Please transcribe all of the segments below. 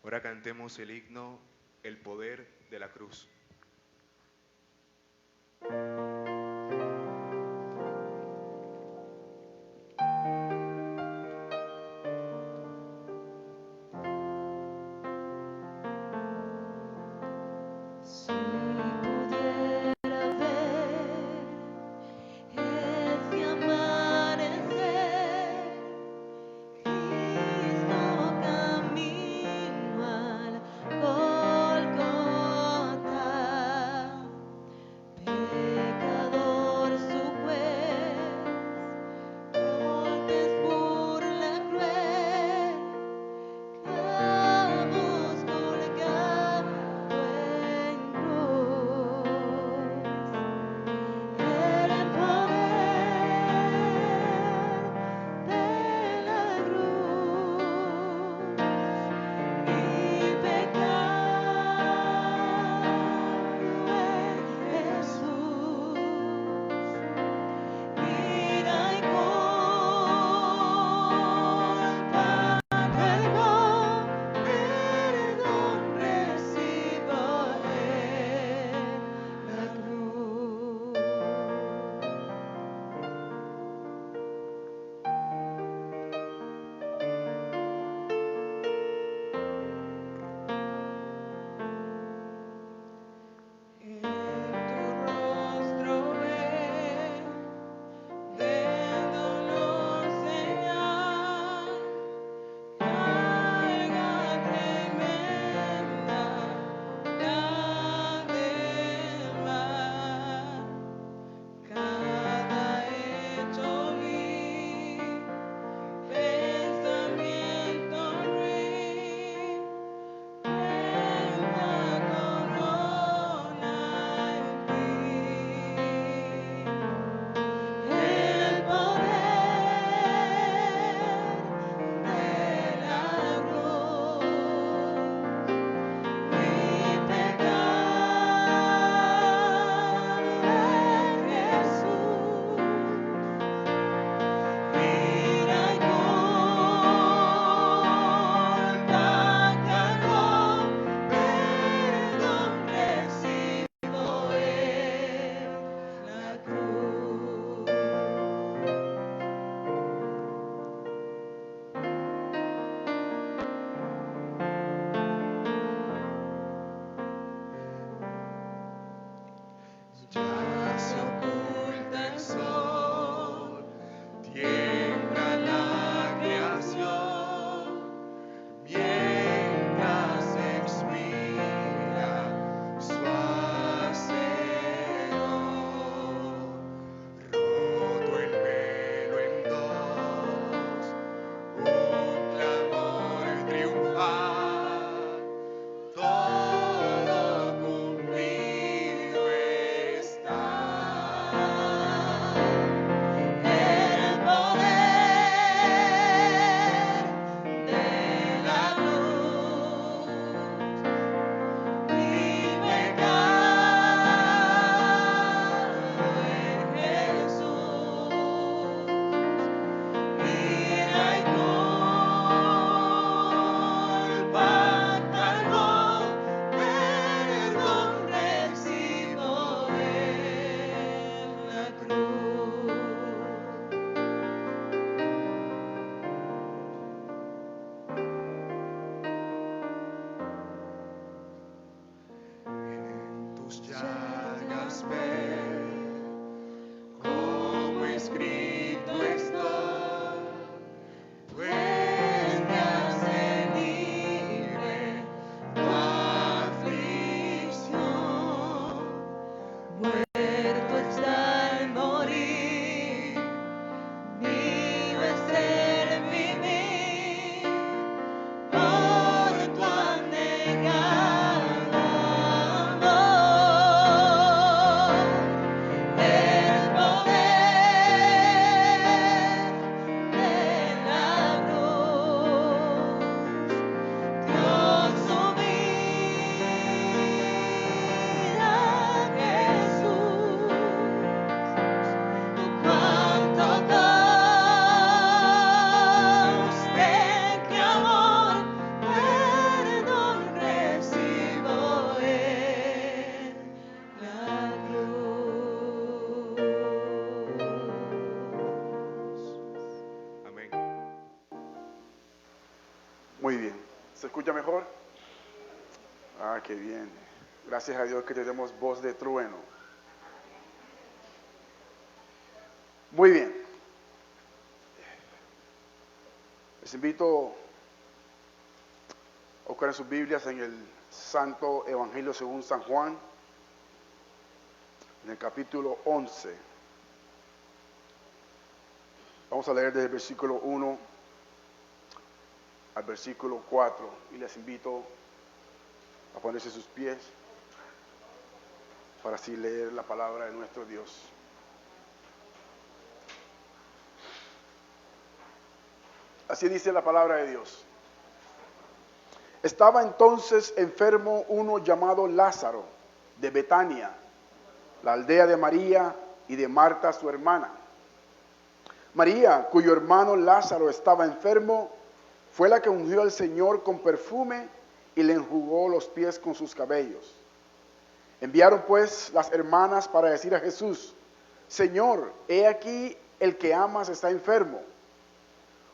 Ahora cantemos el himno El poder de la cruz. Ya se oculta el sol, tiembla la creación, mientras expira su hacedor. Roto el velo en dos, un clamor triunfal, todo cumplido está. El poder de la cruz, mi pecado en Jesús, ira y culpa cargó, perdón recibo en la cruz. En tus llagas ver como escrito estoy, pues me hace libre tu aflicción. Muerto está el morir, mío es el vivir, por tu abnegado amor. Muy bien. ¿Se escucha mejor? Ah, qué bien. Gracias a Dios que tenemos voz de trueno. Muy bien. Les invito a buscar en sus Biblias en el Santo Evangelio según San Juan, en el capítulo 11. Vamos a leer desde el versículo 1 al versículo 4 y les invito a ponerse sus pies para así leer la palabra de nuestro Dios. Así dice la palabra de Dios. Estaba entonces enfermo uno llamado Lázaro, de Betania, la aldea de María y de Marta su hermana. María, cuyo hermano Lázaro estaba enfermo, fue la que ungió al Señor con perfume y le enjugó los pies con sus cabellos. Enviaron pues las hermanas para decir a Jesús: Señor, he aquí el que amas está enfermo.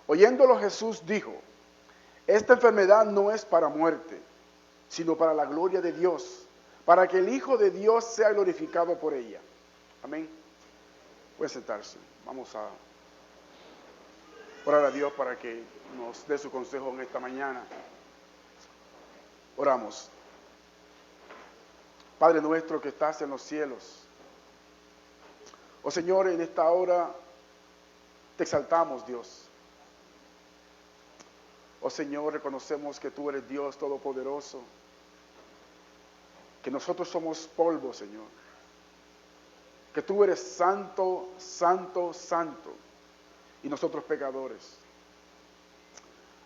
Oyéndolo Jesús dijo: esta enfermedad no es para muerte, sino para la gloria de Dios, para que el Hijo de Dios sea glorificado por ella. Amén. Puede sentarse. Vamos a orar a Dios para que nos dé su consejo en esta mañana. Oramos. Padre nuestro que estás en los cielos, oh Señor, en esta hora te exaltamos, Dios. Oh Señor, reconocemos que tú eres Dios todopoderoso, que nosotros somos polvo, Señor, que tú eres santo, santo, santo, y nosotros pecadores.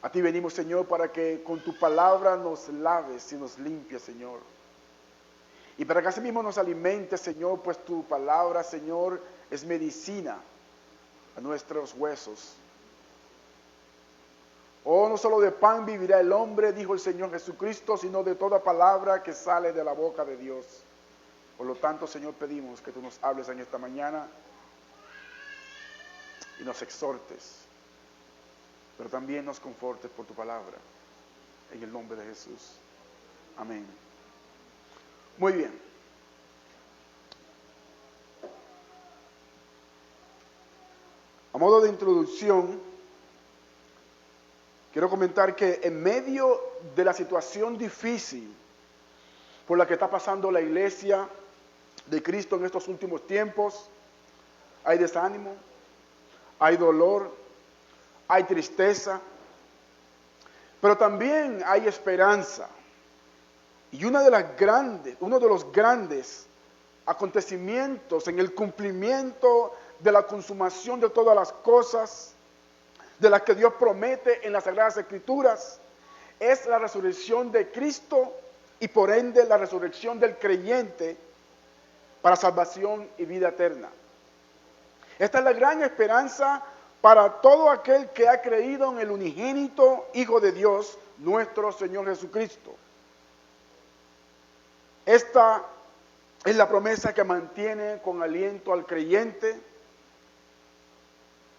A ti venimos, Señor, para que con tu palabra nos laves y nos limpies, Señor. Y para que así mismo nos alimentes, Señor, pues tu palabra, Señor, es medicina a nuestros huesos. Oh, no solo de pan vivirá el hombre, dijo el Señor Jesucristo, sino de toda palabra que sale de la boca de Dios. Por lo tanto, Señor, pedimos que tú nos hables en esta mañana y nos exhortes, pero también nos confortes por tu palabra. En el nombre de Jesús. Amén. Muy bien. A modo de introducción, quiero comentar que en medio de la situación difícil por la que está pasando la iglesia de Cristo en estos últimos tiempos, hay desánimo, hay dolor, hay tristeza, pero también hay esperanza. Y uno de los grandes acontecimientos en el cumplimiento de la consumación de todas las cosas de las que Dios promete en las Sagradas Escrituras es la resurrección de Cristo y por ende la resurrección del creyente para salvación y vida eterna. Esta es la gran esperanza para todo aquel que ha creído en el unigénito Hijo de Dios, nuestro Señor Jesucristo. Esta es la promesa que mantiene con aliento al creyente,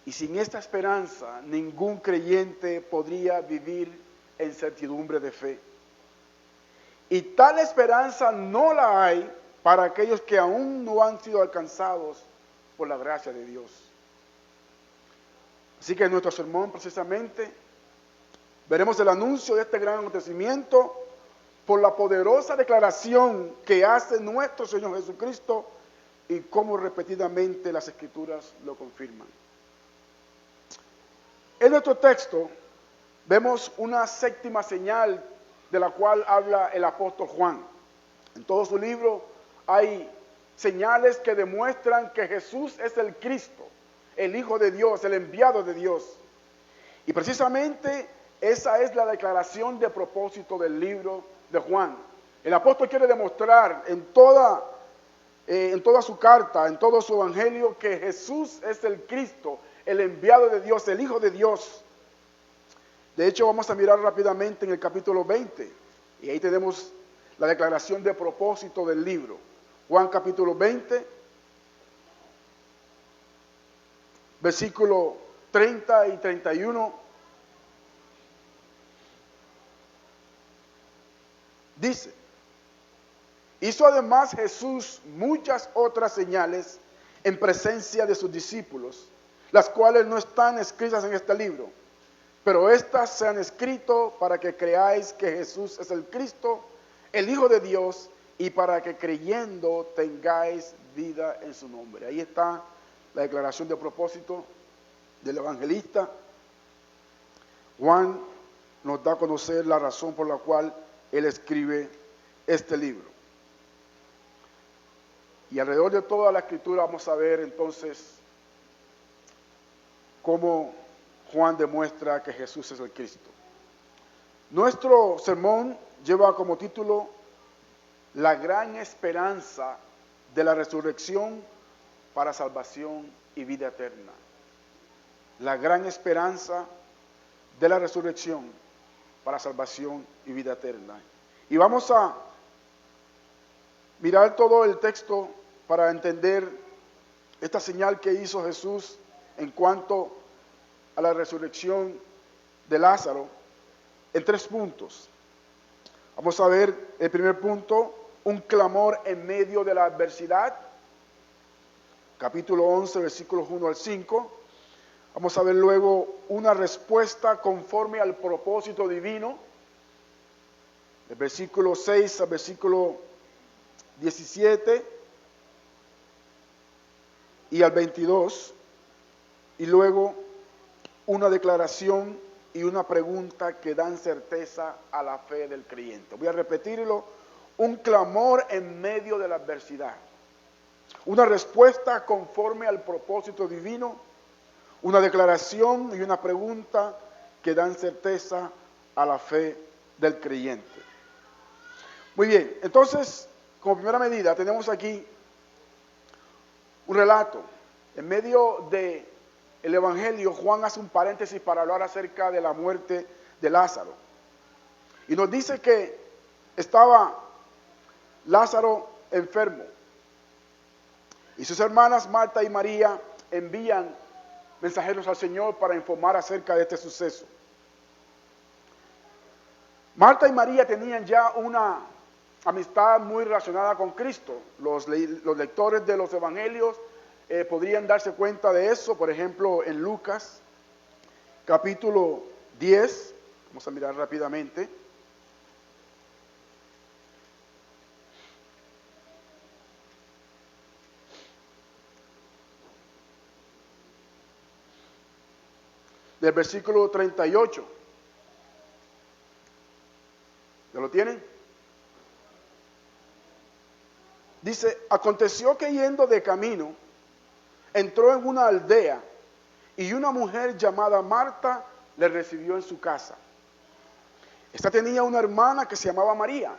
y sin esta esperanza ningún creyente podría vivir en certidumbre de fe. Y tal esperanza no la hay para aquellos que aún no han sido alcanzados por la gracia de Dios. Así que en nuestro sermón precisamente veremos el anuncio de este gran acontecimiento por la poderosa declaración que hace nuestro Señor Jesucristo y cómo repetidamente las Escrituras lo confirman. En nuestro texto vemos una séptima señal de la cual habla el apóstol Juan. En todo su libro hay señales que demuestran que Jesús es el Cristo, el Hijo de Dios, el enviado de Dios. Y precisamente esa es la declaración de propósito del libro de Juan. El apóstol quiere demostrar en toda su carta, en todo su evangelio, que Jesús es el Cristo, el enviado de Dios, el Hijo de Dios. De hecho, vamos a mirar rápidamente en el capítulo 20, y ahí tenemos la declaración de propósito del libro. Juan capítulo 20, versículo 30 y 31. Dice, hizo además Jesús muchas otras señales en presencia de sus discípulos, las cuales no están escritas en este libro, pero estas se han escrito para que creáis que Jesús es el Cristo, el Hijo de Dios, y para que creyendo tengáis vida en su nombre. Ahí está la declaración de propósito del evangelista. Juan nos da a conocer la razón por la cual él escribe este libro. Y alrededor de toda la escritura vamos a ver entonces cómo Juan demuestra que Jesús es el Cristo. Nuestro sermón lleva como título La gran esperanza de la resurrección para salvación y vida eterna. La gran esperanza de la resurrección para salvación y vida eterna. Y vamos a mirar todo el texto para entender esta señal que hizo Jesús en cuanto a la resurrección de Lázaro en 3 puntos. Vamos a ver el primer punto, un clamor en medio de la adversidad, capítulo 11, versículos 1 al 5. Vamos a ver luego una respuesta conforme al propósito divino, del versículo 6 al versículo 17 y al 22, y luego una declaración y una pregunta que dan certeza a la fe del creyente. Voy a repetirlo, un clamor en medio de la adversidad, una respuesta conforme al propósito divino, una declaración y una pregunta que dan certeza a la fe del creyente. Muy bien, entonces, como primera medida, tenemos aquí un relato. En medio del Evangelio, Juan hace un paréntesis para hablar acerca de la muerte de Lázaro. Y nos dice que estaba Lázaro enfermo. Y sus hermanas Marta y María envían mensajeros al Señor para informar acerca de este suceso. Marta y María tenían ya una amistad muy relacionada con Cristo. Los lectores de los evangelios podrían darse cuenta de eso. Por ejemplo, en Lucas, capítulo 10, vamos a mirar rápidamente. Del versículo 38. ¿Ya lo tienen? Dice, aconteció que yendo de camino, entró en una aldea y una mujer llamada Marta le recibió en su casa. Esta tenía una hermana que se llamaba María,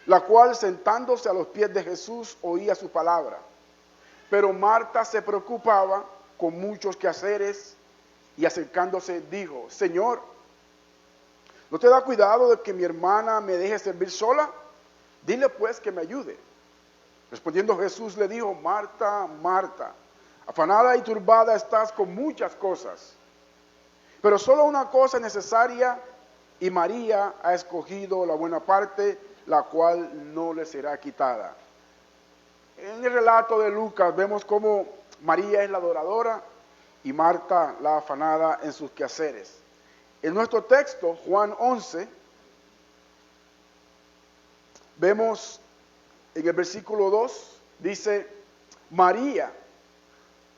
la cual sentándose a los pies de Jesús oía su palabra. Pero Marta se preocupaba con muchos quehaceres y acercándose dijo, Señor, ¿no te da cuidado de que mi hermana me deje servir sola? Dile pues que me ayude. Respondiendo Jesús le dijo, Marta, Marta, afanada y turbada estás con muchas cosas, pero solo una cosa es necesaria y María ha escogido la buena parte, la cual no le será quitada. En el relato de Lucas vemos cómo María es la adoradora y Marta la afanada en sus quehaceres. En nuestro texto, Juan 11, vemos en el versículo 2, dice, María,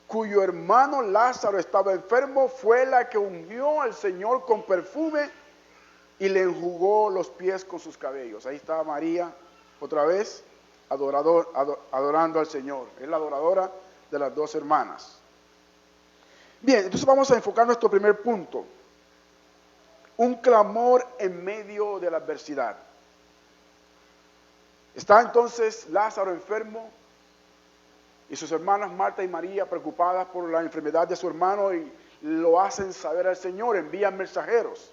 cuyo hermano Lázaro estaba enfermo, fue la que ungió al Señor con perfume y le enjugó los pies con sus cabellos. Ahí está María, otra vez, adorando al Señor. Es la adoradora de las 2 hermanas. Bien, entonces vamos a enfocar nuestro primer punto. Un clamor en medio de la adversidad. Está entonces Lázaro enfermo y sus hermanas Marta y María preocupadas por la enfermedad de su hermano y lo hacen saber al Señor, envían mensajeros.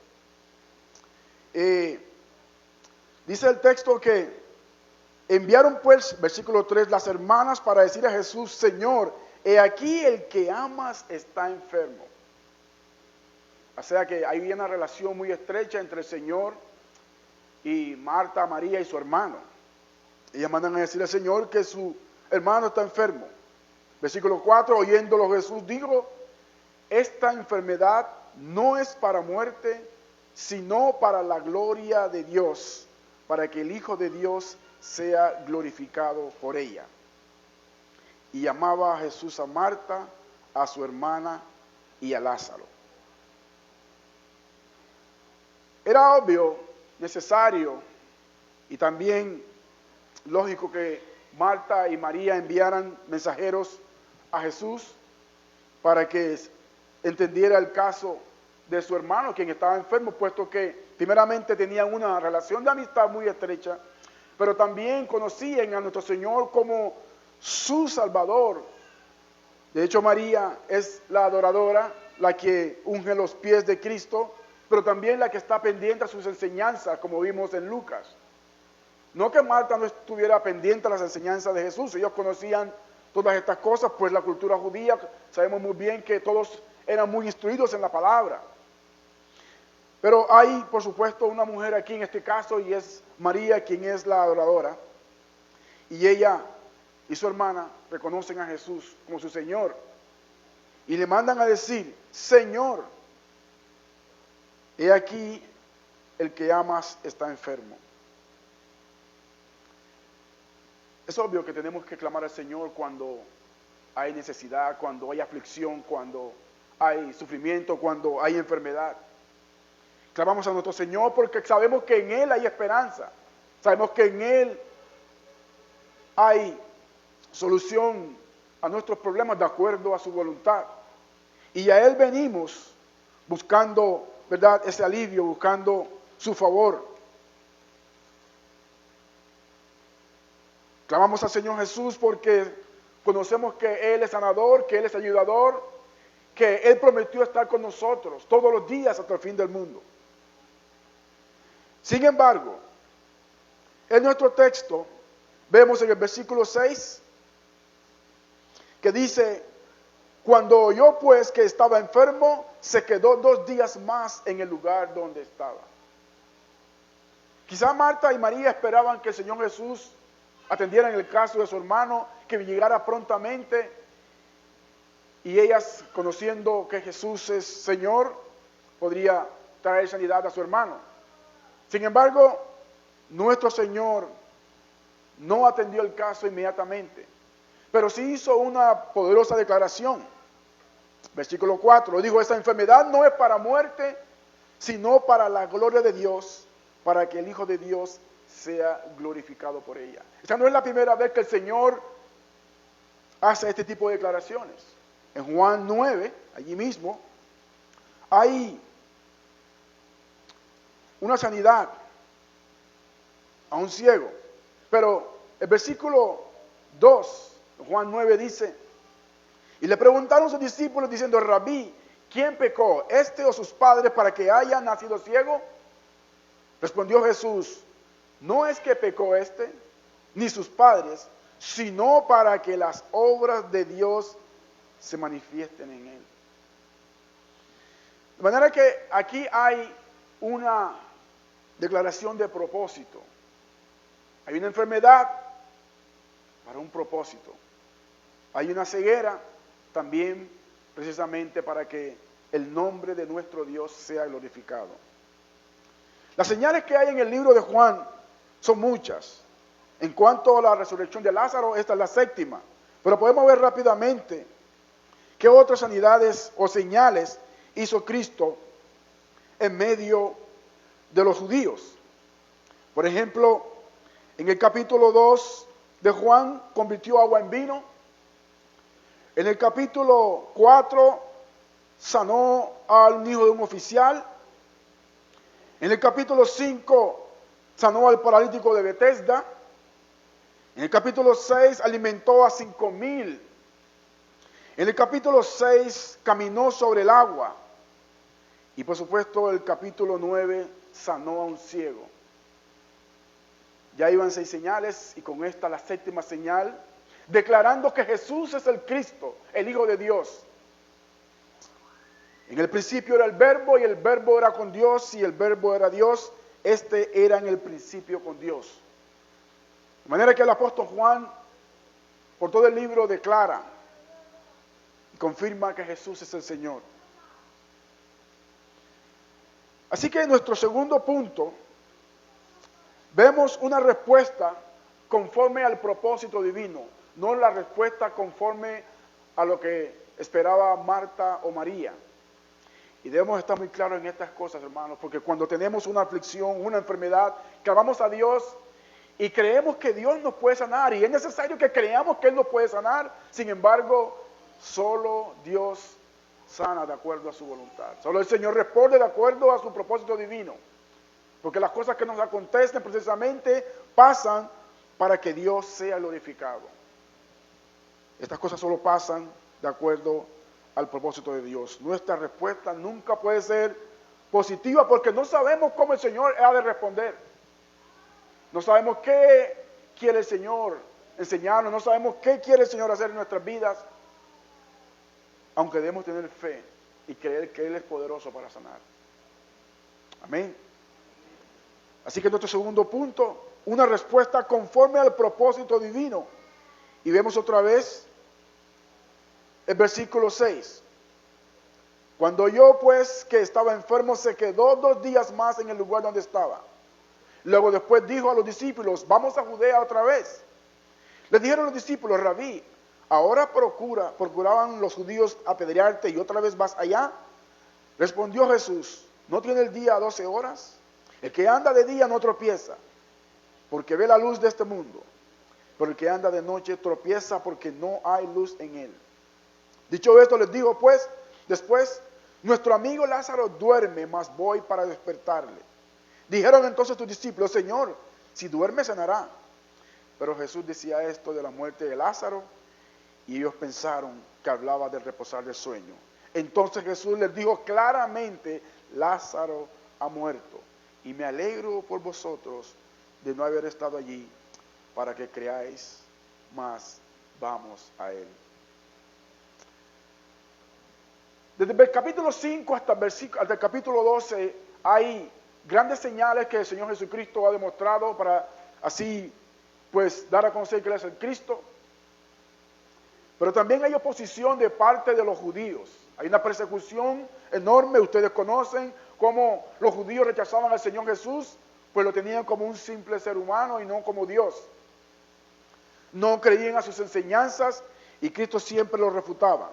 Dice el texto que enviaron pues, versículo 3, las hermanas para decir a Jesús, Señor, he aquí el que amas está enfermo. O sea que hay una relación muy estrecha entre el Señor y Marta, María y su hermano. Ellas mandan a decir al Señor que su hermano está enfermo. Versículo 4, oyéndolo Jesús dijo, esta enfermedad no es para muerte, sino para la gloria de Dios, para que el Hijo de Dios sea glorificado por ella. Y llamaba a Jesús a Marta, a su hermana y a Lázaro. Era obvio, necesario y también lógico que Marta y María enviaran mensajeros a Jesús para que entendiera el caso de su hermano, quien estaba enfermo, puesto que primeramente tenían una relación de amistad muy estrecha, pero también conocían a nuestro Señor como su Salvador. De hecho, María es la adoradora, la que unge los pies de Cristo, pero también la que está pendiente a sus enseñanzas, como vimos en Lucas. No que Marta no estuviera pendiente a las enseñanzas de Jesús, ellos conocían todas estas cosas, pues la cultura judía, sabemos muy bien que todos eran muy instruidos en la palabra. Pero hay, por supuesto, una mujer aquí en este caso, y es María, quien es la adoradora, y ella y su hermana reconocen a Jesús como su Señor, y le mandan a decir, Señor, he aquí el que amas está enfermo. Es obvio que tenemos que clamar al Señor cuando hay necesidad, cuando hay aflicción, cuando hay sufrimiento, cuando hay enfermedad. Clamamos a nuestro Señor porque sabemos que en Él hay esperanza. Sabemos que en Él hay solución a nuestros problemas de acuerdo a su voluntad. Y a Él venimos buscando, ¿verdad?, ese alivio, buscando su favor. Clamamos al Señor Jesús porque conocemos que Él es sanador, que Él es ayudador, que Él prometió estar con nosotros todos los días hasta el fin del mundo. Sin embargo, en nuestro texto vemos en el versículo 6 que dice, cuando oyó pues que estaba enfermo, se quedó 2 días más en el lugar donde estaba. Quizá Marta y María esperaban que el Señor Jesús atendiera en el caso de su hermano, que llegara prontamente, y ellas, conociendo que Jesús es Señor, podría traer sanidad a su hermano. Sin embargo, nuestro Señor no atendió el caso inmediatamente, pero sí hizo una poderosa declaración. Versículo 4, dijo, esta enfermedad no es para muerte, sino para la gloria de Dios, para que el Hijo de Dios sea glorificado por ella. Esta no es la primera vez que el Señor hace este tipo de declaraciones. En Juan 9, allí mismo, hay una sanidad a un ciego. Pero el versículo 2, Juan 9 dice, y le preguntaron sus discípulos diciendo, Rabí, ¿quién pecó, este o sus padres, para que haya nacido ciego? Respondió Jesús, no es que pecó este, ni sus padres, sino para que las obras de Dios se manifiesten en él. De manera que aquí hay una declaración de propósito. Hay una enfermedad para un propósito. Hay una ceguera también precisamente para que el nombre de nuestro Dios sea glorificado. Las señales que hay en el libro de Juan son muchas. En cuanto a la resurrección de Lázaro, esta es la 7ª. Pero podemos ver rápidamente qué otras sanidades o señales hizo Cristo en medio de los judíos. Por ejemplo, en el capítulo 2 de Juan convirtió agua en vino. En el capítulo 4 sanó al hijo de un oficial. En el capítulo 5 sanó al paralítico de Betesda. En el capítulo 6 alimentó a 5,000. En el capítulo 6 caminó sobre el agua. Y por supuesto el capítulo 9 sanó a un ciego. Ya iban 6 señales y con esta la 7ª señal, declarando que Jesús es el Cristo, el Hijo de Dios. En el principio era el Verbo y el Verbo era con Dios y el Verbo era Dios. este era en el principio con Dios. De manera que el apóstol Juan, por todo el libro, declara y confirma que Jesús es el Señor. Así que en nuestro segundo punto, vemos una respuesta conforme al propósito divino, no la respuesta conforme a lo que esperaba Marta o María. Y debemos estar muy claros en estas cosas, hermanos, porque cuando tenemos una aflicción, una enfermedad, clamamos a Dios y creemos que Dios nos puede sanar, y es necesario que creamos que Él nos puede sanar. Sin embargo, solo Dios sana de acuerdo a su voluntad. Solo el Señor responde de acuerdo a su propósito divino. Porque las cosas que nos acontecen precisamente pasan para que Dios sea glorificado. Estas cosas solo pasan de acuerdo al propósito de Dios. Nuestra respuesta nunca puede ser positiva porque no sabemos cómo el Señor ha de responder. No sabemos qué quiere el Señor enseñarnos, no sabemos qué quiere el Señor hacer en nuestras vidas. Aunque debemos tener fe y creer que Él es poderoso para sanar. Amén. Así que nuestro segundo punto, una respuesta conforme al propósito divino. Y vemos otra vez el versículo 6. Cuando oyó pues que estaba enfermo, se quedó 2 días más en el lugar donde estaba. Luego después dijo a los discípulos, vamos a Judea otra vez. Le dijeron los discípulos, Rabí, ahora procuraban los judíos apedrearte y otra vez vas allá. Respondió Jesús, ¿no tiene el día 12 horas? El que anda de día no tropieza, porque ve la luz de este mundo. Pero el que anda de noche tropieza porque no hay luz en él. Dicho esto, les dijo pues, después, nuestro amigo Lázaro duerme, mas voy para despertarle. Dijeron entonces tus discípulos, Señor, si duerme sanará. Pero Jesús decía esto de la muerte de Lázaro, y ellos pensaron que hablaba del reposar del sueño. Entonces Jesús les dijo claramente, Lázaro ha muerto, y me alegro por vosotros de no haber estado allí para que creáis, mas vamos a él. Desde el capítulo 5 hasta el capítulo 12 hay grandes señales que el Señor Jesucristo ha demostrado para así pues dar a conocer que Él es el Cristo. Pero también hay oposición de parte de los judíos. Hay una persecución enorme. Ustedes conocen cómo los judíos rechazaban al Señor Jesús, pues lo tenían como un simple ser humano y no como Dios. No creían a sus enseñanzas y Cristo siempre los refutaba.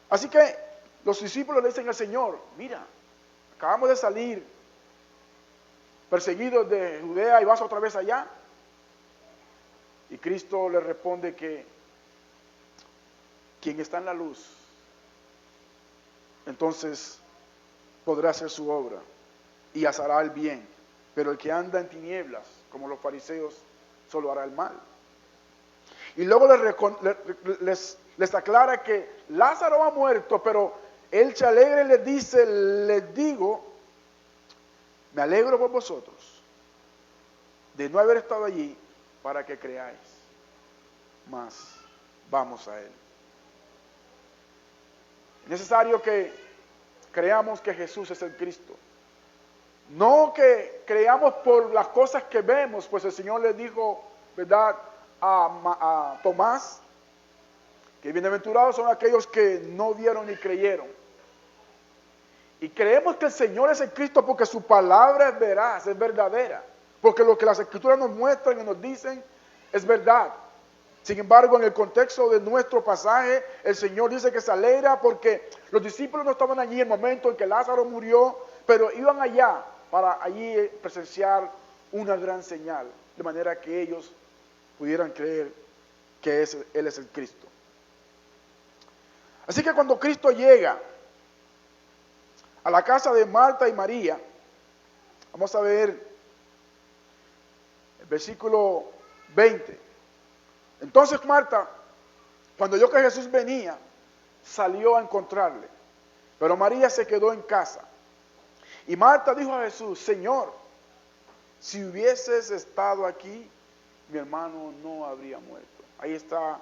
Así que los discípulos le dicen al Señor, mira, acabamos de salir perseguidos de Judea y vas otra vez allá. Y Cristo le responde que quien está en la luz, entonces podrá hacer su obra y hará el bien. Pero el que anda en tinieblas, como los fariseos, solo hará el mal. Y luego les aclara que Lázaro ha muerto, pero él se alegra y les dice, les digo, me alegro por vosotros de no haber estado allí para que creáis, mas vamos a él. Es necesario que creamos que Jesús es el Cristo. No que creamos por las cosas que vemos, pues el Señor le dijo, ¿verdad?, a Tomás, que bienaventurados son aquellos que no vieron ni creyeron. Y creemos que el Señor es el Cristo porque su palabra es veraz, es verdadera. Porque lo que las Escrituras nos muestran y nos dicen es verdad. Sin embargo, en el contexto de nuestro pasaje, el Señor dice que se alegra porque los discípulos no estaban allí en el momento en que Lázaro murió, pero iban allá para allí presenciar una gran señal, de manera que ellos pudieran creer que Él es el Cristo. Así que cuando Cristo llega a la casa de Marta y María, vamos a ver el versículo 20. Entonces Marta, cuando oyó que Jesús venía, salió a encontrarle, pero María se quedó en casa. Y Marta dijo a Jesús, Señor, si hubieses estado aquí, mi hermano no habría muerto. Ahí está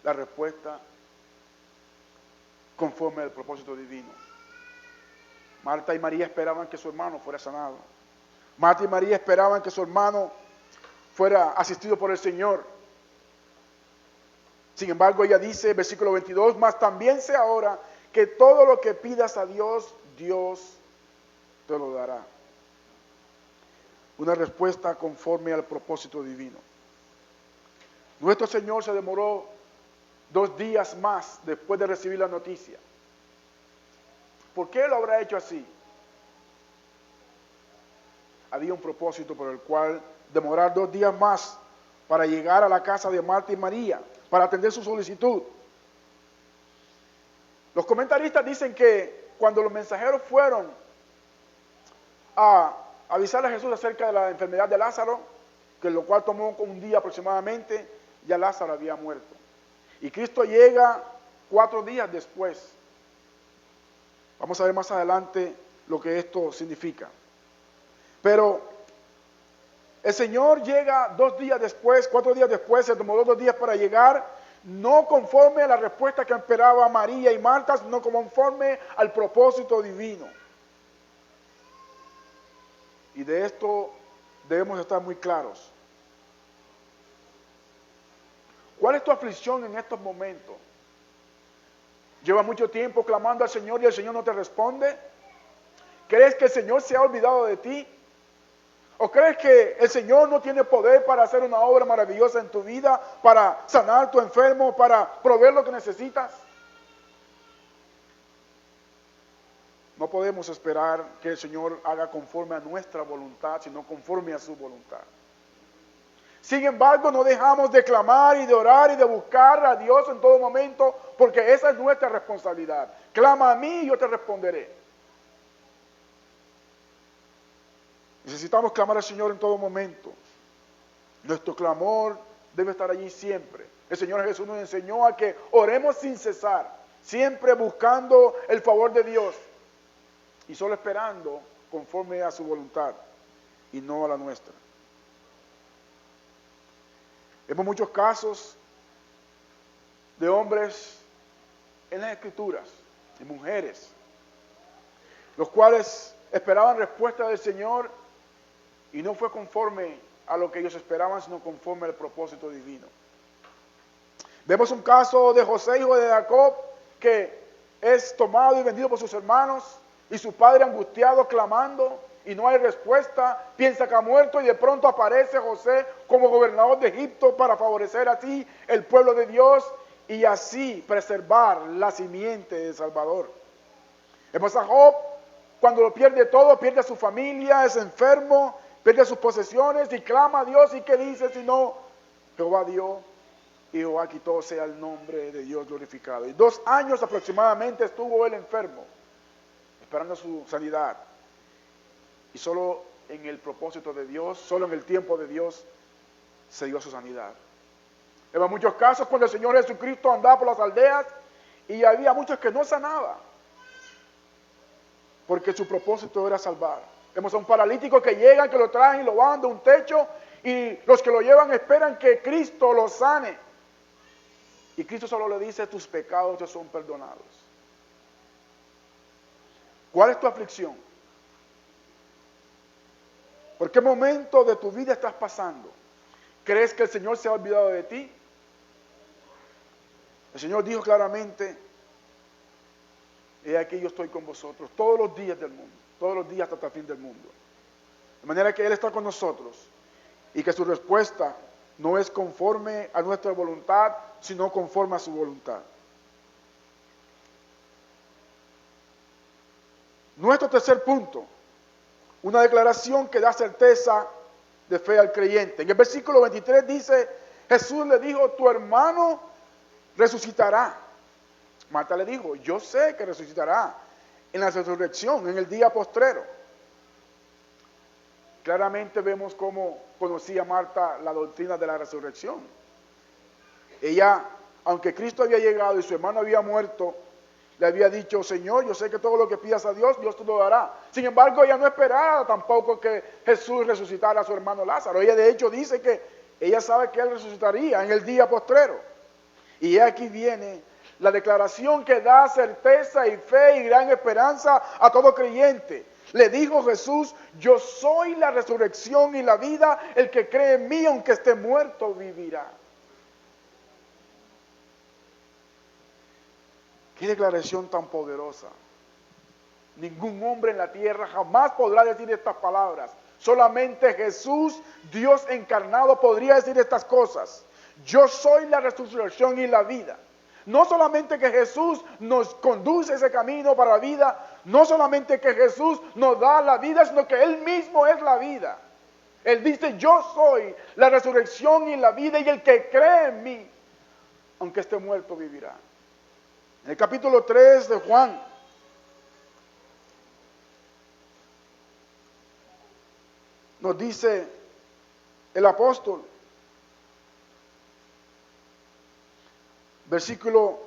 la respuesta conforme al propósito divino. Marta y María esperaban que su hermano fuera sanado. Marta y María esperaban que su hermano fuera asistido por el Señor. Sin embargo, ella dice, versículo 22, mas también sé ahora que todo lo que pidas a Dios, Dios te lo dará. Una respuesta conforme al propósito divino. Nuestro Señor se demoró 2 días más después de recibir la noticia. ¿Por qué lo habrá hecho así? Había un propósito por el cual demorar 2 días más para llegar a la casa de Marta y María, para atender su solicitud. Los comentaristas dicen que cuando los mensajeros fueron a avisarle a Jesús acerca de la enfermedad de Lázaro, que lo cual tomó un día aproximadamente, ya Lázaro había muerto. Y Cristo llega 4 días después. Vamos a ver más adelante lo que esto significa. Pero el Señor llega 2 días después, 4 días después, se tomó 2 días para llegar, no conforme a la respuesta que esperaba María y Marta, sino conforme al propósito divino. Y de esto debemos estar muy claros. ¿Cuál es tu aflicción en estos momentos? ¿Llevas mucho tiempo clamando al Señor y el Señor no te responde? ¿Crees que el Señor se ha olvidado de ti? ¿O crees que el Señor no tiene poder para hacer una obra maravillosa en tu vida, para sanar tu enfermo, para proveer lo que necesitas? No podemos esperar que el Señor haga conforme a nuestra voluntad, sino conforme a su voluntad. Sin embargo, no dejamos de clamar y de orar y de buscar a Dios en todo momento, porque esa es nuestra responsabilidad. Clama a mí y yo te responderé. Necesitamos clamar al Señor en todo momento. Nuestro clamor debe estar allí siempre. El Señor Jesús nos enseñó a que oremos sin cesar, siempre buscando el favor de Dios y solo esperando conforme a su voluntad y no a la nuestra. Vemos muchos casos de hombres en las Escrituras, de mujeres, los cuales esperaban respuesta del Señor y no fue conforme a lo que ellos esperaban, sino conforme al propósito divino. Vemos un caso de José, hijo de Jacob, que es tomado y vendido por sus hermanos y su padre angustiado clamando y no hay respuesta, piensa que ha muerto y de pronto aparece José como gobernador de Egipto para favorecer así el pueblo de Dios y así preservar la simiente de Salvador. Vemos a Job cuando lo pierde todo, pierde a su familia, es enfermo, pierde sus posesiones y clama a Dios. ¿Y qué dice? Si no, Jehová dio y Jehová quitó, sea el nombre de Dios glorificado. Y 2 años aproximadamente estuvo él enfermo, esperando su sanidad. Y solo en el propósito de Dios, solo en el tiempo de Dios, se dio su sanidad. Vemos muchos casos cuando el Señor Jesucristo andaba por las aldeas y había muchos que no sanaban, porque su propósito era salvar. Vemos a un paralítico que llegan, que lo traen y lo bajan de un techo y los que lo llevan esperan que Cristo lo sane. Y Cristo solo le dice, tus pecados te son perdonados. ¿Cuál es tu aflicción? ¿Por qué momento de tu vida estás pasando? ¿Crees que el Señor se ha olvidado de ti? El Señor dijo claramente, he aquí yo estoy con vosotros todos los días del mundo, todos los días hasta el fin del mundo. De manera que Él está con nosotros y que su respuesta no es conforme a nuestra voluntad, sino conforme a su voluntad. Nuestro tercer punto, una declaración que da certeza de fe al creyente. En el versículo 23 dice, Jesús le dijo, tu hermano resucitará. Marta le dijo, yo sé que resucitará en la resurrección, en el día postrero. Claramente vemos cómo conocía Marta la doctrina de la resurrección. Ella, aunque Cristo había llegado y su hermano había muerto, le había dicho, Señor, yo sé que todo lo que pidas a Dios, Dios te lo dará. Sin embargo, ella no esperaba tampoco que Jesús resucitara a su hermano Lázaro. Ella de hecho dice que ella sabe que él resucitaría en el día postrero. Y aquí viene la declaración que da certeza y fe y gran esperanza a todo creyente. Le dijo Jesús, yo soy la resurrección y la vida, el que cree en mí, aunque esté muerto, vivirá. Qué declaración tan poderosa. Ningún hombre en la tierra jamás podrá decir estas palabras. Solamente Jesús, Dios encarnado, podría decir estas cosas. Yo soy la resurrección y la vida. No solamente que Jesús nos conduce ese camino para la vida, no solamente que Jesús nos da la vida, sino que Él mismo es la vida. Él dice, yo soy la resurrección y la vida, y el que cree en mí, aunque esté muerto, vivirá. En el capítulo 3 de Juan, nos dice el apóstol, versículo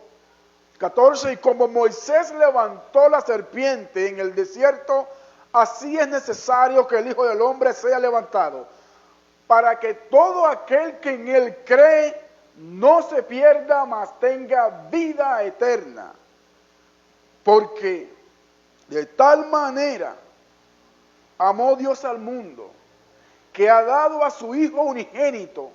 14, y como Moisés levantó la serpiente en el desierto, así es necesario que el Hijo del Hombre sea levantado, para que todo aquel que en él cree no se pierda, mas tenga vida eterna. Porque de tal manera amó Dios al mundo, que ha dado a su Hijo unigénito,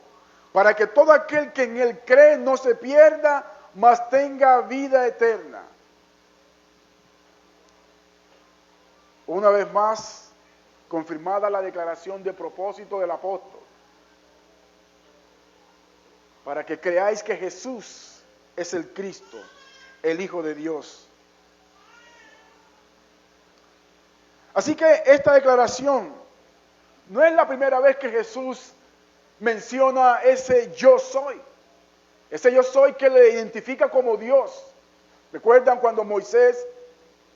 para que todo aquel que en él cree no se pierda, mas tenga vida eterna. Una vez más, confirmada la declaración de propósito del apóstol, para que creáis que Jesús es el Cristo, el Hijo de Dios. Así que esta declaración no es la primera vez que Jesús menciona ese yo soy. Ese yo soy que le identifica como Dios. ¿Recuerdan cuando Moisés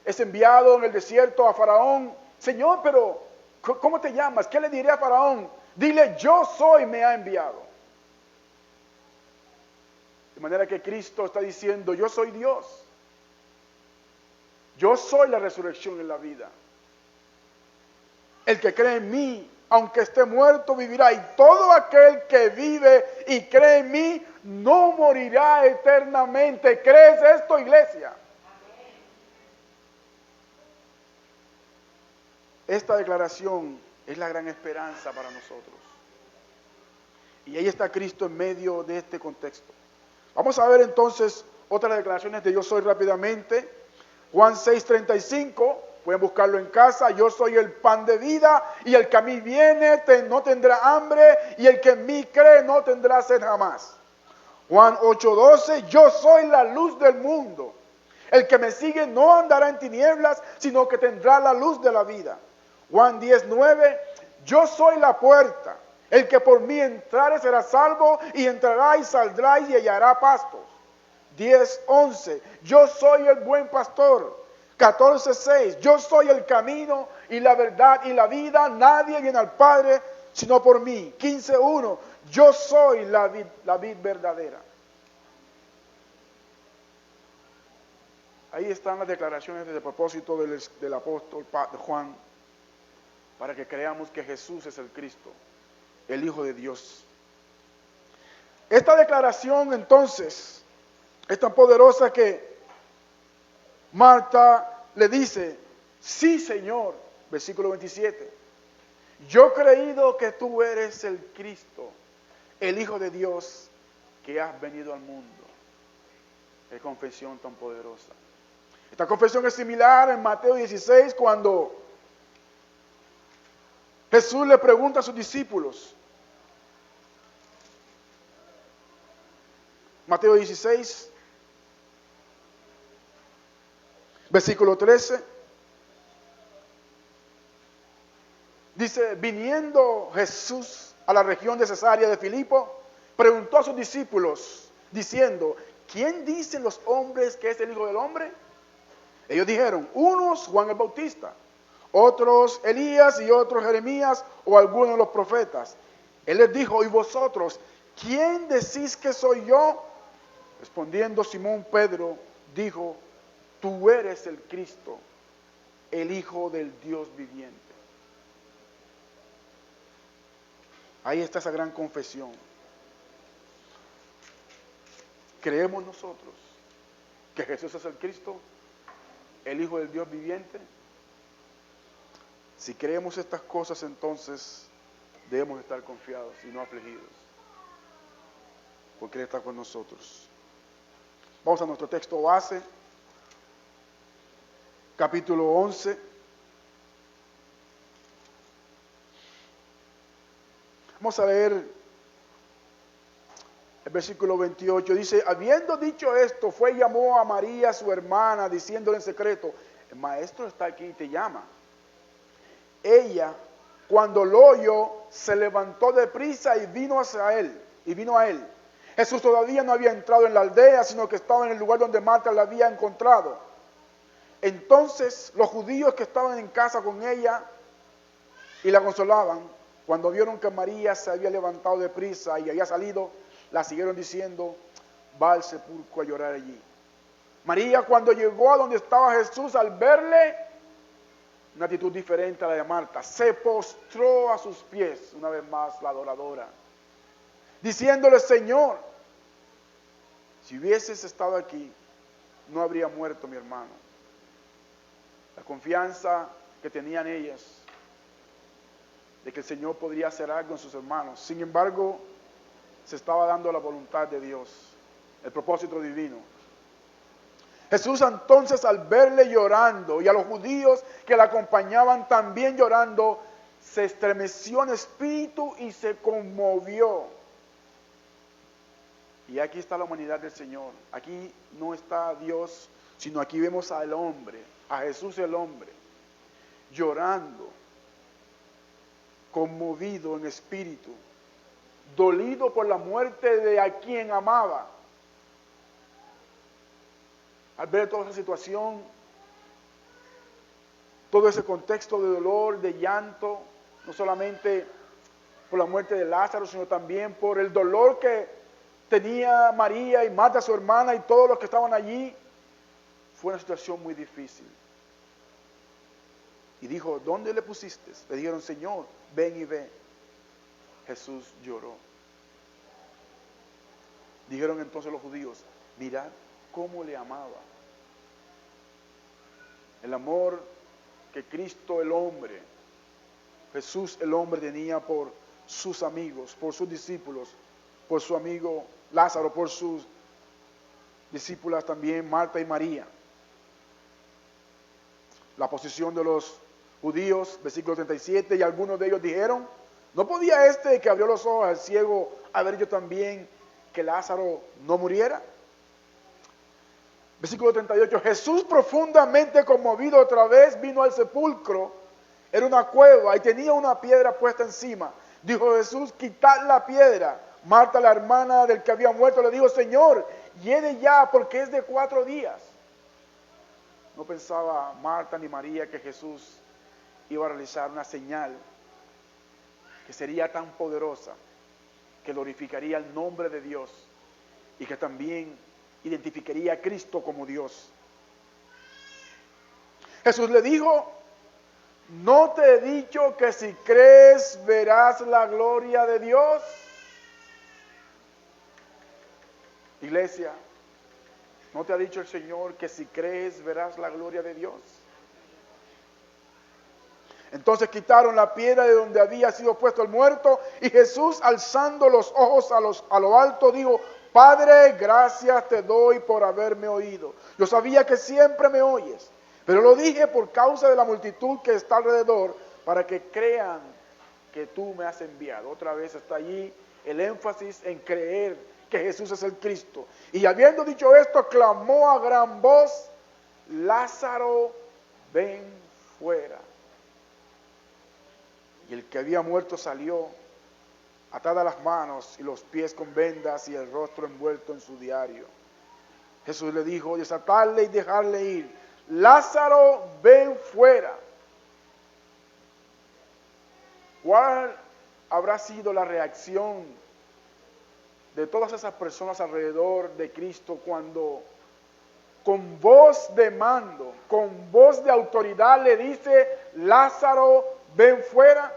es enviado en el desierto a Faraón? Señor, pero ¿cómo te llamas? ¿Qué le diré a Faraón? Dile, yo soy, me ha enviado. De manera que Cristo está diciendo, yo soy Dios. Yo soy la resurrección en la vida. El que cree en mí, aunque esté muerto, vivirá. Y todo aquel que vive y cree en mí, no morirá eternamente. ¿Crees esto, iglesia? Esta declaración es la gran esperanza para nosotros. Y ahí está Cristo en medio de este contexto. Vamos a ver entonces otras declaraciones de yo soy rápidamente. Juan 6:35. Pueden buscarlo en casa. Yo soy el pan de vida, y el que a mí viene no tendrá hambre, y el que en mí cree no tendrá sed jamás. Juan 8:12, yo soy la luz del mundo. El que me sigue no andará en tinieblas, sino que tendrá la luz de la vida. Juan 10:9, yo soy la puerta. El que por mí entrare será salvo, y entrará y saldrá y hallará pastos. 10:11, yo soy el buen pastor. 14:6, yo soy el camino y la verdad y la vida, nadie viene al Padre sino por mí. 15:1, yo soy la vid verdadera. Ahí están las declaraciones de propósito del apóstol Juan, para que creamos que Jesús es el Cristo, el Hijo de Dios. Esta declaración entonces es tan poderosa que Marta le dice, sí, Señor, versículo 27, yo he creído que tú eres el Cristo, el Hijo de Dios, que has venido al mundo. Qué confesión tan poderosa. Esta confesión es similar en Mateo 16, cuando Jesús le pregunta a sus discípulos. Mateo 16, versículo 13, dice, viniendo Jesús a la región de Cesarea de Filipo, preguntó a sus discípulos, diciendo, ¿quién dicen los hombres que es el Hijo del Hombre? Ellos dijeron, unos Juan el Bautista, otros Elías y otros Jeremías o algunos de los profetas. Él les dijo, ¿y vosotros, quién decís que soy yo? Respondiendo Simón Pedro, dijo, tú eres el Cristo, el Hijo del Dios viviente. Ahí está esa gran confesión. ¿Creemos nosotros que Jesús es el Cristo, el Hijo del Dios viviente? Si creemos estas cosas, entonces debemos estar confiados y no afligidos, porque Él está con nosotros. Vamos a nuestro texto base, capítulo 11. Vamos a leer el versículo 28. Dice, habiendo dicho esto, fue y llamó a María, su hermana, diciéndole en secreto, el maestro está aquí y te llama. Ella, cuando lo oyó, se levantó deprisa y vino hacia él, y vino a él. Jesús todavía no había entrado en la aldea, sino que estaba en el lugar donde Marta la había encontrado. Entonces los judíos que estaban en casa con ella y la consolaban, cuando vieron que María se había levantado deprisa y había salido, la siguieron diciendo, va al sepulcro a llorar allí. María, cuando llegó a donde estaba Jesús, al verle, una actitud diferente a la de Marta, se postró a sus pies, una vez más la adoradora, diciéndole, Señor, si hubieses estado aquí, no habría muerto mi hermano. La confianza que tenían ellas de que el Señor podría hacer algo en sus hermanos. Sin embargo, se estaba dando la voluntad de Dios, el propósito divino. Jesús entonces, al verle llorando y a los judíos que la acompañaban también llorando, se estremeció en espíritu y se conmovió. Y aquí está la humanidad del Señor. Aquí no está Dios, sino aquí vemos al hombre, a Jesús el hombre, llorando, conmovido en espíritu, dolido por la muerte de a quien amaba. Al ver toda esa situación, todo ese contexto de dolor, de llanto, no solamente por la muerte de Lázaro, sino también por el dolor que tenía María y Marta, su hermana, y todos los que estaban allí, fue una situación muy difícil. Y dijo, ¿dónde le pusiste? Le dijeron, Señor, ven y ve. Jesús lloró. Dijeron entonces los judíos, mirad cómo le amaba. El amor que Cristo el hombre, Jesús el hombre tenía por sus amigos, por sus discípulos, por su amigo Lázaro, por sus discípulas también, Marta y María. La posición de los judíos, versículo 37, y algunos de ellos dijeron, ¿no podía este que abrió los ojos al ciego haber dicho también que Lázaro no muriera? Versículo 38, Jesús profundamente conmovido otra vez vino al sepulcro, era una cueva y tenía una piedra puesta encima. Dijo Jesús, quitad la piedra. Marta, la hermana del que había muerto, le dijo, Señor, hiede ya porque es de 4 días. No pensaba Marta ni María que Jesús iba a realizar una señal que sería tan poderosa, que glorificaría el nombre de Dios y que también identificaría a Cristo como Dios. Jesús le dijo, ¿no te he dicho que si crees verás la gloria de Dios? Iglesia, ¿no te ha dicho el Señor que si crees verás la gloria de Dios? Entonces quitaron la piedra de donde había sido puesto el muerto y Jesús, alzando los ojos a lo alto, dijo, Padre, gracias te doy por haberme oído. Yo sabía que siempre me oyes, pero lo dije por causa de la multitud que está alrededor, para que crean que tú me has enviado. Otra vez está allí el énfasis en creer que Jesús es el Cristo. Y habiendo dicho esto, clamó a gran voz, Lázaro, ven fuera. Y el que había muerto salió, atadas las manos y los pies con vendas y el rostro envuelto en su diario. Jesús le dijo, desatarle y dejarle ir. Lázaro, ven fuera. ¿Cuál habrá sido la reacción de todas esas personas alrededor de Cristo cuando con voz de mando, con voz de autoridad le dice, Lázaro, ven fuera?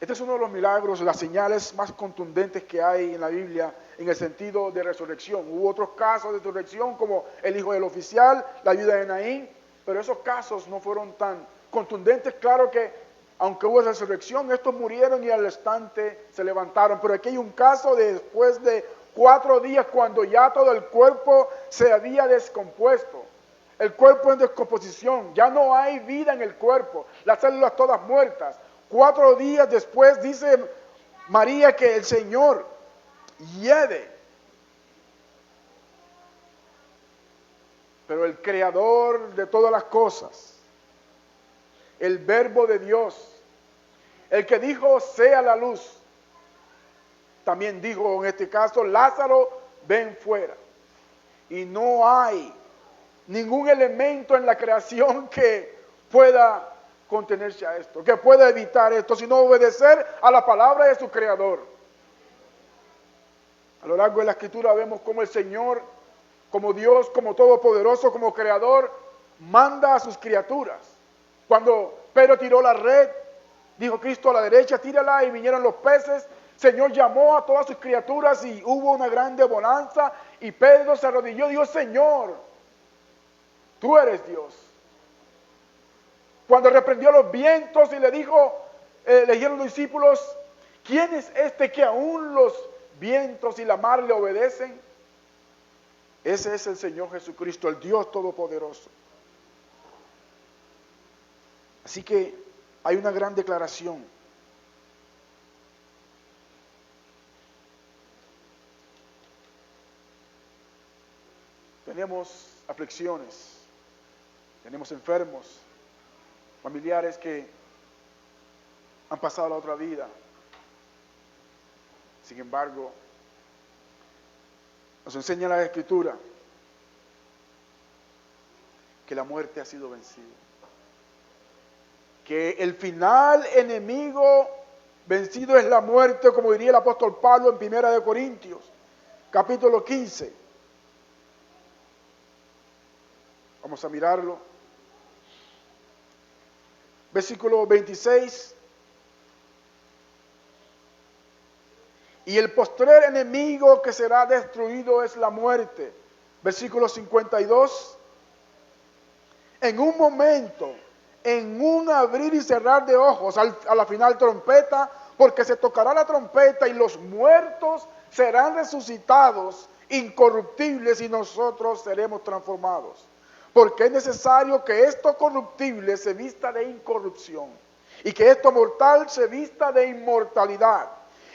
Este es uno de los milagros, las señales más contundentes que hay en la Biblia en el sentido de resurrección. Hubo otros casos de resurrección como el hijo del oficial, la viuda de Naín, Pero esos casos no fueron tan contundentes. Claro que aunque hubo resurrección, estos murieron y al instante se levantaron. Pero aquí hay un caso de después de 4 días, cuando ya todo el cuerpo se había descompuesto. El cuerpo en descomposición, ya no hay vida en el cuerpo, las células todas muertas. 4 días después dice María que el Señor hiede. Pero el creador de todas las cosas, el verbo de Dios, el que dijo sea la luz, también dijo en este caso, Lázaro, ven fuera. Y no hay ningún elemento en la creación que pueda contenerse a esto, que pueda evitar esto, sino obedecer a la palabra de su creador. A lo largo de la escritura vemos cómo el Señor, como Dios, como todopoderoso, como creador, manda a sus criaturas. Cuando Pedro tiró la red, dijo Cristo a la derecha, tírala, y vinieron los peces. Señor llamó a todas sus criaturas y hubo una grande bonanza, y Pedro se arrodilló y dijo, Señor, tú eres Dios. Cuando reprendió los vientos y le dijeron los discípulos, ¿quién es este que aún los vientos y la mar le obedecen? Ese es el Señor Jesucristo, el Dios Todopoderoso. Así que hay una gran declaración. Tenemos aflicciones, tenemos enfermos, familiares que han pasado la otra vida. Sin embargo, nos enseña la Escritura que la muerte ha sido vencida. Que el final enemigo vencido es la muerte, como diría el apóstol Pablo en 1 Corintios, capítulo 15. Vamos a mirarlo. Versículo 26. Y el postrer enemigo que será destruido es la muerte. Versículo 52. En un momento, en un abrir y cerrar de ojos, a la final trompeta, porque se tocará la trompeta y los muertos serán resucitados incorruptibles y nosotros seremos transformados. Porque es necesario que esto corruptible se vista de incorrupción y que esto mortal se vista de inmortalidad.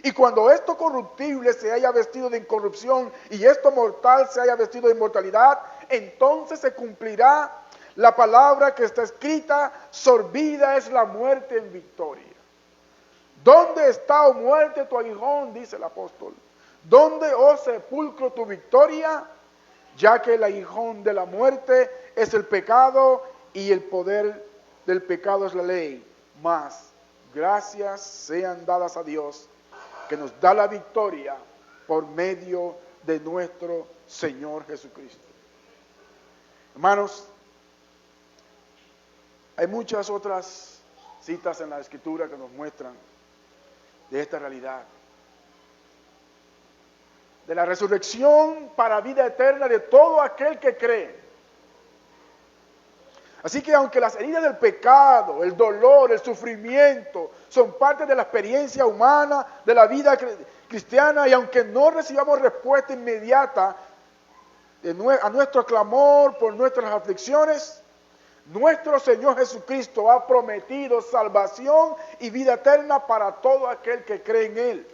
Y cuando esto corruptible se haya vestido de incorrupción y esto mortal se haya vestido de inmortalidad, entonces se cumplirá la palabra que está escrita, sorbida es la muerte en victoria. ¿Dónde está, oh muerte, tu aguijón? Dice el apóstol. ¿Dónde, oh sepulcro, tu victoria? Ya que el aguijón de la muerte es el pecado y el poder del pecado es la ley. Mas gracias sean dadas a Dios que nos da la victoria por medio de nuestro Señor Jesucristo. Hermanos, hay muchas otras citas en la Escritura que nos muestran de esta realidad. De la resurrección para vida eterna de todo aquel que cree. Así que aunque las heridas del pecado, el dolor, el sufrimiento son parte de la experiencia humana, de la vida cristiana, y aunque no recibamos respuesta inmediata a nuestro clamor por nuestras aflicciones, nuestro Señor Jesucristo ha prometido salvación y vida eterna para todo aquel que cree en Él.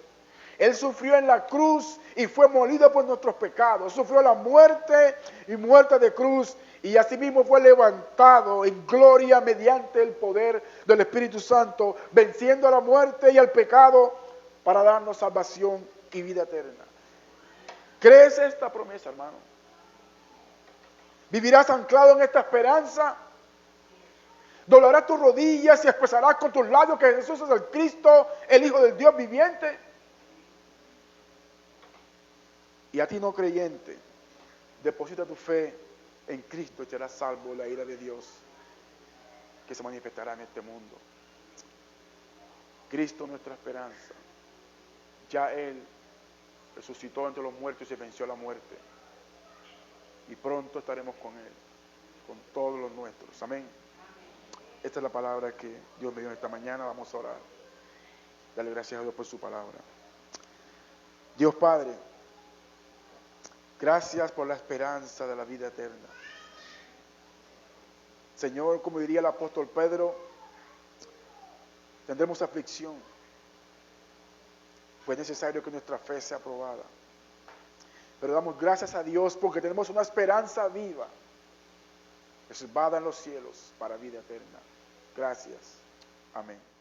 Él sufrió en la cruz y fue molido por nuestros pecados. Sufrió la muerte y muerte de cruz. Y asimismo fue levantado en gloria mediante el poder del Espíritu Santo, venciendo a la muerte y al pecado para darnos salvación y vida eterna. ¿Crees esta promesa, hermano? ¿Vivirás anclado en esta esperanza? ¿Doblarás tus rodillas y expresarás con tus labios que Jesús es el Cristo, el Hijo del Dios viviente? Y a ti no creyente, deposita tu fe en Cristo y serás salvo de la ira de Dios que se manifestará en este mundo. Cristo nuestra esperanza. Ya Él resucitó entre los muertos y venció la muerte. Y pronto estaremos con Él, con todos los nuestros. Amén. Esta es la palabra que Dios me dio esta mañana. Vamos a orar. Dale gracias a Dios por su palabra. Dios Padre, gracias por la esperanza de la vida eterna. Señor, como diría el apóstol Pedro, tendremos aflicción. Fue necesario que nuestra fe sea probada. Pero damos gracias a Dios porque tenemos una esperanza viva, reservada en los cielos para vida eterna. Gracias. Amén.